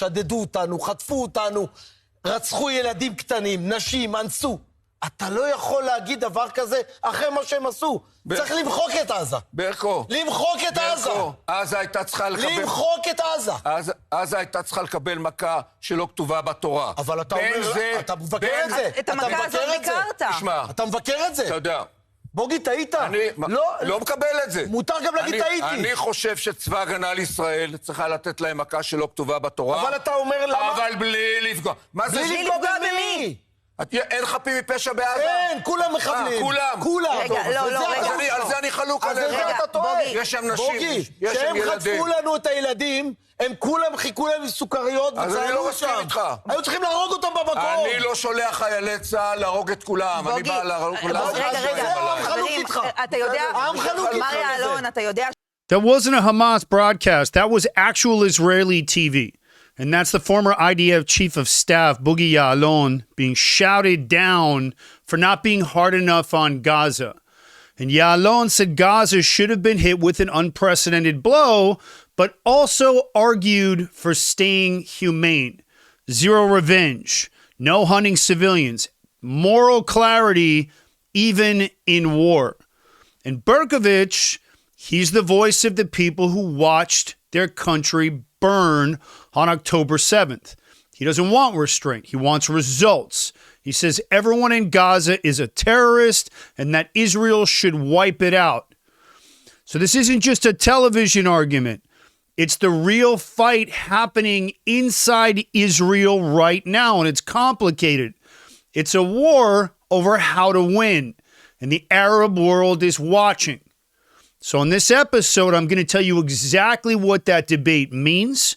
שדדו אותנו, חטפו אותנו, רצחו ילדים קטנים, נשים, אנסו. אתה לא יכול להגיד דבר כזה אחרי מה שהם עשו. צריך למחוק את עזה. ברקו. למחוק את עזה. עזה הייתה צריכה לקבל... למחוק את עזה. עזה הייתה צריכה לקבל מכה שלא כתובה בתורה. אבל אתה אומר, אתה מבקר את זה. את המכה הזאת ביקרת. תשמע. אתה מבקר את זה. אתה יודע. בוגי, טעית. אני לא מקבל את זה. מותר גם להגיד טעיתי. אני חושב שצבא הגנה לישראל צריכה לתת להם מכה שלא כתובה בתורה. אבל אתה אומר למה? אבל בלי לפגוע. בלי לפגוע במי? אין חפים מפשע בעזה? אין, כולם מחבלים. כולם. רגע, לא. על זה אני חלוק אז עליך. אתה טועה. יש שם נשים, בוגי, יש שם שהם ילדים. חטפו לנו את הילדים, הם כולם חיכו להם עם סוכריות אז אני לא וצהלו מסכים שם. איתך. היו צריכים להרוג אותם במקום. אני לא שולח חיילי צה"ל להרוג את כולם. אני בא להרוג כולם. רגע, חברים, אתה יודע, מר יעלון, אתה יודע... That wasn't a Hamas broadcast. That was actual Israeli TV. And that's the former IDF chief of staff, Boogie Ya'alon, being shouted down for not being hard enough on Gaza. And Ya'alon said Gaza should have been hit with an unprecedented blow, but also argued for staying humane. Zero revenge, no hunting civilians, moral clarity, even in war. And Berkovich, he's the voice of the people who watched their country burn on October 7th. He doesn't want restraint. He wants results. He says everyone in Gaza is a terrorist and that Israel should wipe it out. So this isn't just a television argument. It's the real fight happening inside Israel right now, and it's complicated. It's a war over how to win, and the Arab world is watching. So in this episode, I'm going to tell you exactly what that debate means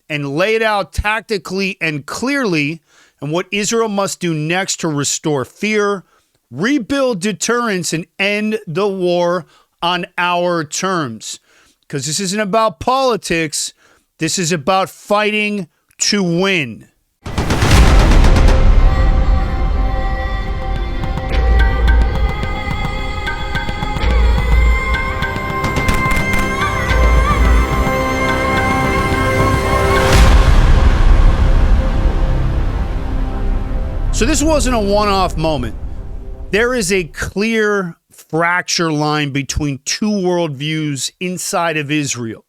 and lay it out tactically and clearly, and what Israel must do next to restore fear, rebuild deterrence, and end the war on our terms. Because this isn't about politics. This is about fighting to win. So this wasn't a one-off moment. There is a clear fracture line between two worldviews inside of Israel.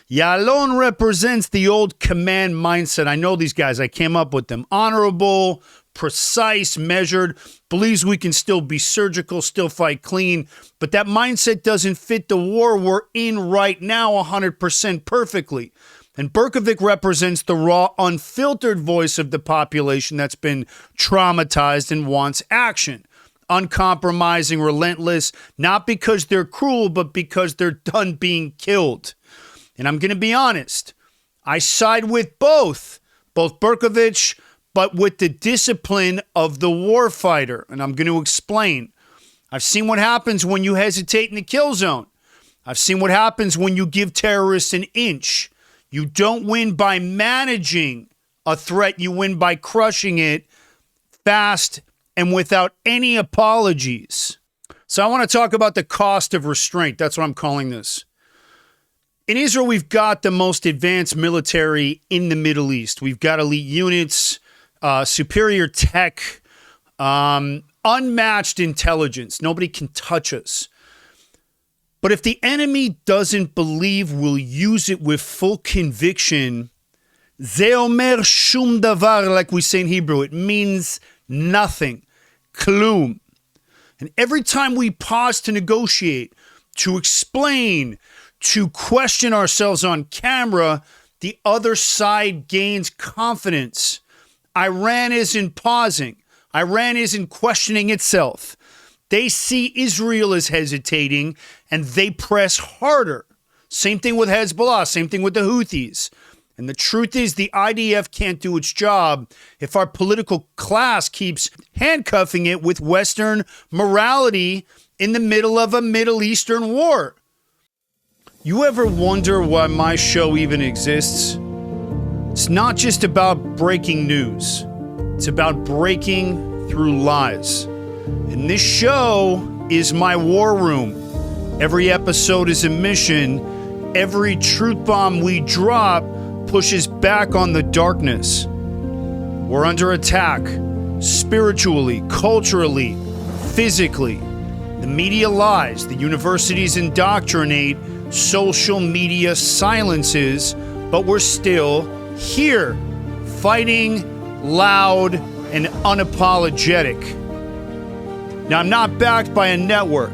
Ya'alon represents the old command mindset. I know these guys. I came up with them. Honorable, precise, measured, believes we can still be surgical, still fight clean. But that mindset doesn't fit the war we're in right now 100% perfectly. And Berkovic represents the raw, unfiltered voice of the population that's been traumatized and wants action. Uncompromising, relentless, not because they're cruel, but because they're done being killed. And I'm going to be honest, I side with both Berkovic, but with the discipline of the warfighter. And I'm going to explain. I've seen what happens when you hesitate in the kill zone. I've seen what happens when you give terrorists an inch. You don't win by managing a threat. You win by crushing it fast and without any apologies. So I want to talk about the cost of restraint. That's what I'm calling this. In Israel, we've got the most advanced military in the Middle East. We've got elite units, superior tech, unmatched intelligence. Nobody can touch us. But if the enemy doesn't believe we'll use it with full conviction, ze omer shum davar, like we say in Hebrew, it means nothing. Klum. And every time we pause to negotiate, to explain, to question ourselves on camera, the other side gains confidence. Iran isn't pausing. Iran isn't questioning itself. They see Israel as hesitating, and they press harder. Same thing with Hezbollah, same thing with the Houthis. And the truth is the IDF can't do its job if our political class keeps handcuffing it with Western morality in the middle of a Middle Eastern war. You ever wonder why my show even exists? It's not just about breaking news. It's about breaking through lies. And this show is my war room. Every episode is a mission. Every truth bomb we drop pushes back on the darkness. We're under attack, spiritually, culturally, physically. The media lies, the universities indoctrinate, social media silences, but we're still here, fighting, loud, and unapologetic. Now, I'm not backed by a network,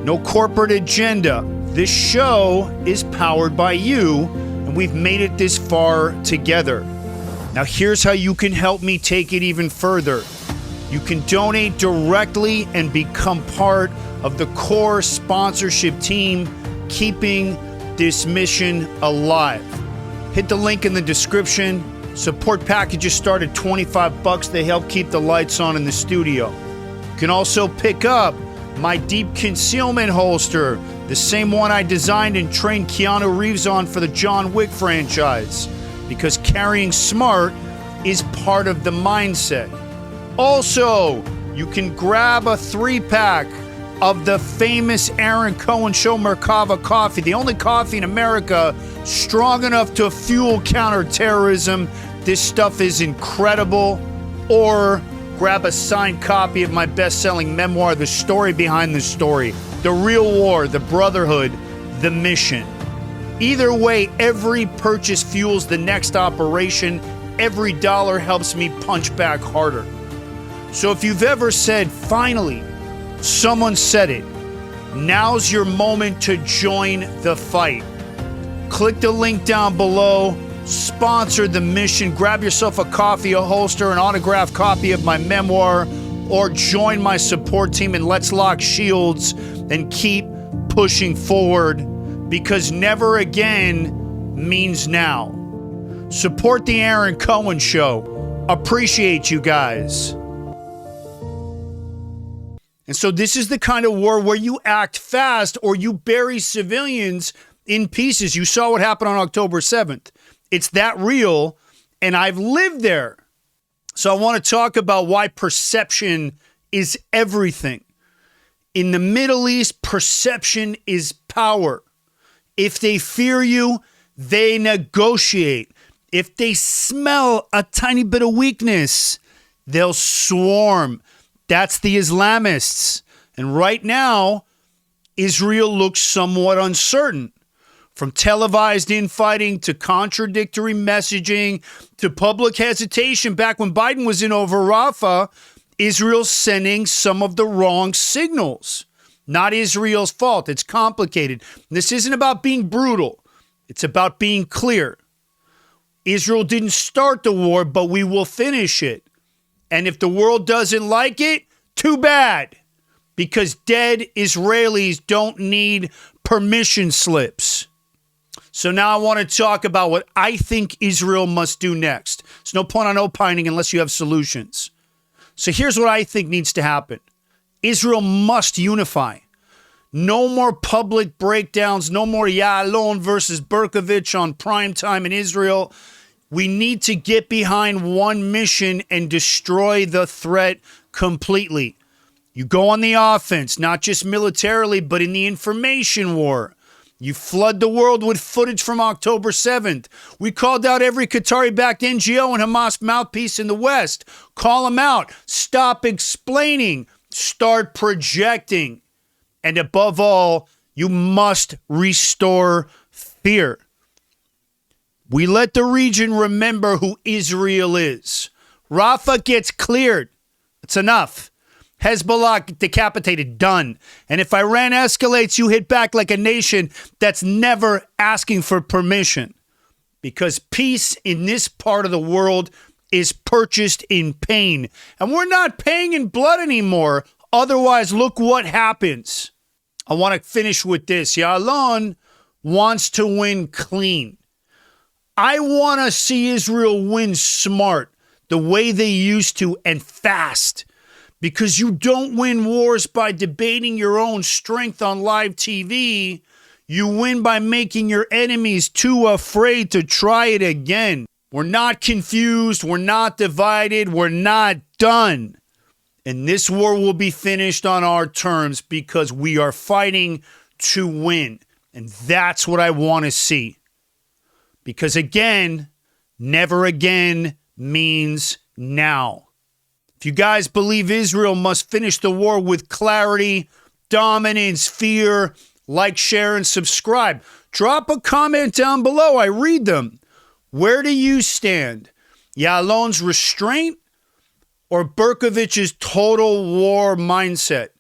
no corporate agenda. This show is powered by you, and we've made it this far together. Now, here's how you can help me take it even further. You can donate directly and become part of the core sponsorship team keeping this mission alive. Hit the link in the description. Support packages start at $25. They help keep the lights on in the studio. You can also pick up my deep concealment holster, the same one I designed and trained Keanu Reeves on for the John Wick franchise, because carrying smart is part of the mindset. Also, you can grab a 3-pack of the famous Aaron Cohen Show Merkava Coffee, the only coffee in America strong enough to fuel counterterrorism. This stuff is incredible. Or grab a signed copy of my best-selling memoir, The Story Behind the Story, The Real War, The Brotherhood, The Mission. Either way, every purchase fuels the next operation. Every dollar helps me punch back harder. So if you've ever said, finally, someone said it, now's your moment to join the fight. Click the link down below, sponsor the mission, grab yourself a coffee, a holster, an autographed copy of my memoir, or join my support team and let's lock shields and keep pushing forward, because never again means now. Support the Aaron Cohen Show. Appreciate you guys. And so this is the kind of war where you act fast or you bury civilians in pieces. You saw what happened on October 7th. It's that real, and I've lived there. So I want to talk about why perception is everything. In the Middle East, perception is power. If they fear you, they negotiate. If they smell a tiny bit of weakness, they'll swarm. That's the Islamists. And right now, Israel looks somewhat uncertain. From televised infighting to contradictory messaging to public hesitation back when Biden was in over Rafah, Israel's sending some of the wrong signals. Not Israel's fault. It's complicated. This isn't about being brutal. It's about being clear. Israel didn't start the war, but we will finish it. And if the world doesn't like it, too bad. Because dead Israelis don't need permission slips. So now I want to talk about what I think Israel must do next. There's no point on opining unless you have solutions. So here's what I think needs to happen. Israel must unify. No more public breakdowns. No more Ya'alon versus Berkovich on primetime in Israel. We need to get behind one mission and destroy the threat completely. You go on the offense, not just militarily, but in the information war. You flood the world with footage from October 7th. We called out every Qatari-backed NGO and Hamas mouthpiece in the West. Call them out. Stop explaining. Start projecting. And above all, you must restore fear. We let the region remember who Israel is. Rafah gets cleared. It's enough. Hezbollah decapitated, done. And if Iran escalates, you hit back like a nation that's never asking for permission. Because peace in this part of the world is purchased in pain. And we're not paying in blood anymore. Otherwise, look what happens. I want to finish with this. Ya'alon wants to win clean. I want to see Israel win smart, the way they used to, and fast. Because you don't win wars by debating your own strength on live TV. You win by making your enemies too afraid to try it again. We're not confused. We're not divided. We're not done. And this war will be finished on our terms because we are fighting to win. And that's what I want to see. Because again, Never again means now. If you guys believe Israel must finish the war with clarity, dominance, fear, like, share, and subscribe. Drop a comment down below. I read them. Where do you stand? Ya'alon's restraint or Berkovich's total war mindset?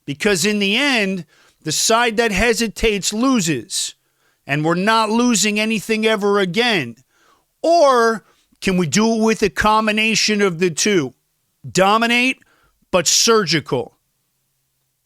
Because in the end, the side that hesitates loses. And we're not losing anything ever again. Or can we do it with a combination of the two? Dominate, but surgical.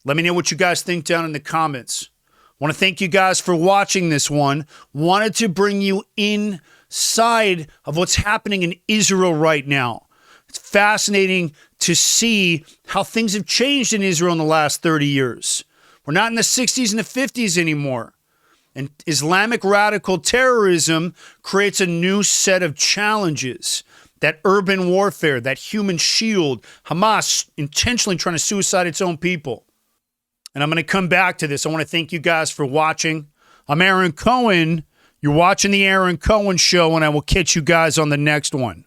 Let me know what you guys think down in the comments. I want to thank you guys for watching this one. Wanted to bring you inside of what's happening in Israel right now. It's fascinating to see how things have changed in Israel in the last 30 years. We're not in the 60s and the 50s anymore. And Islamic radical terrorism creates a new set of challenges. That urban warfare, that human shield, Hamas intentionally trying to suicide its own people. And I'm going to come back to this. I want to thank you guys for watching. I'm Aaron Cohen. You're watching The Aaron Cohen Show, and I will catch you guys on the next one.